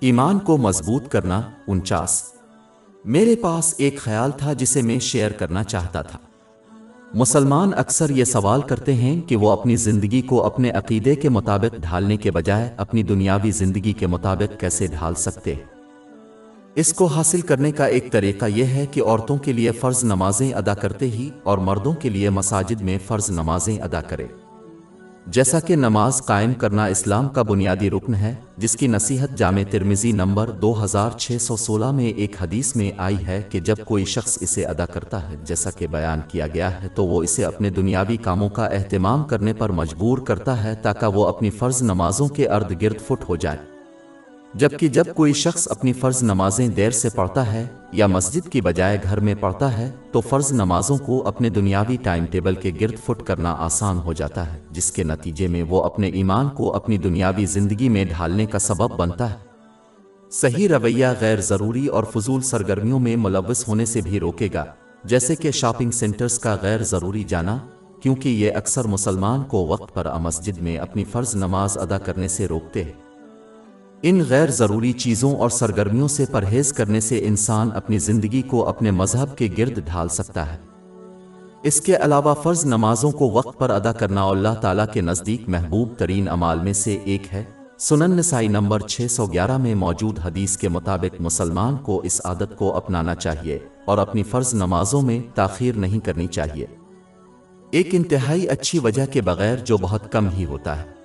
ایمان کو مضبوط کرنا 49۔ میرے پاس ایک خیال تھا جسے میں شیئر کرنا چاہتا تھا۔ مسلمان اکثر یہ سوال کرتے ہیں کہ وہ اپنی زندگی کو اپنے عقیدے کے مطابق ڈھالنے کے بجائے اپنی دنیاوی زندگی کے مطابق کیسے ڈھال سکتے ہیں۔ اس کو حاصل کرنے کا ایک طریقہ یہ ہے کہ عورتوں کے لیے فرض نمازیں ادا کرتے ہی اور مردوں کے لیے مساجد میں فرض نمازیں ادا کرے۔ جیسا کہ نماز قائم کرنا اسلام کا بنیادی رکن ہے، جس کی نصیحت جامع ترمذی نمبر 2616 میں ایک حدیث میں آئی ہے کہ جب کوئی شخص اسے ادا کرتا ہے جیسا کہ بیان کیا گیا ہے تو وہ اسے اپنے دنیاوی کاموں کا اہتمام کرنے پر مجبور کرتا ہے تاکہ وہ اپنی فرض نمازوں کے ارد گرد فٹ ہو جائے۔ جبکہ جب کوئی شخص اپنی فرض نمازیں دیر سے پڑھتا ہے یا مسجد کی بجائے گھر میں پڑھتا ہے تو فرض نمازوں کو اپنے دنیاوی ٹائم ٹیبل کے گرد فٹ کرنا آسان ہو جاتا ہے، جس کے نتیجے میں وہ اپنے ایمان کو اپنی دنیاوی زندگی میں ڈھالنے کا سبب بنتا ہے۔ صحیح رویہ غیر ضروری اور فضول سرگرمیوں میں ملوث ہونے سے بھی روکے گا، جیسے کہ شاپنگ سینٹرز کا غیر ضروری جانا، کیونکہ یہ اکثر مسلمان کو وقت پر مسجد میں اپنی فرض نماز ادا کرنے سے روکتے ہیں۔ ان غیر ضروری چیزوں اور سرگرمیوں سے پرہیز کرنے سے انسان اپنی زندگی کو اپنے مذہب کے گرد ڈھال سکتا ہے۔ اس کے علاوہ فرض نمازوں کو وقت پر ادا کرنا اللہ تعالیٰ کے نزدیک محبوب ترین اعمال میں سے ایک ہے۔ سنن نسائی نمبر 611 میں موجود حدیث کے مطابق مسلمان کو اس عادت کو اپنانا چاہیے اور اپنی فرض نمازوں میں تاخیر نہیں کرنی چاہیے، ایک انتہائی اچھی وجہ کے بغیر جو بہت کم ہی ہوتا ہے۔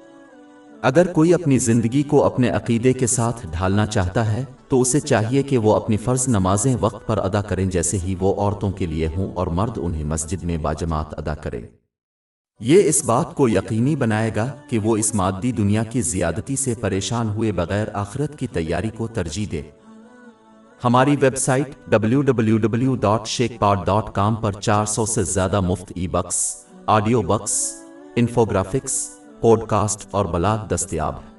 اگر کوئی اپنی زندگی کو اپنے عقیدے کے ساتھ ڈھالنا چاہتا ہے تو اسے چاہیے کہ وہ اپنی فرض نمازیں وقت پر ادا کریں، جیسے ہی وہ عورتوں کے لیے ہوں اور مرد انہیں مسجد میں باجماعت ادا کریں۔ یہ اس بات کو یقینی بنائے گا کہ وہ اس مادی دنیا کی زیادتی سے پریشان ہوئے بغیر آخرت کی تیاری کو ترجیح دے۔ ہماری ویب سائٹ www.sheikhpod.com پر 400 سے زیادہ مفت e books, audio books, infographics, podcast اور بلاگ دستیاب ہے۔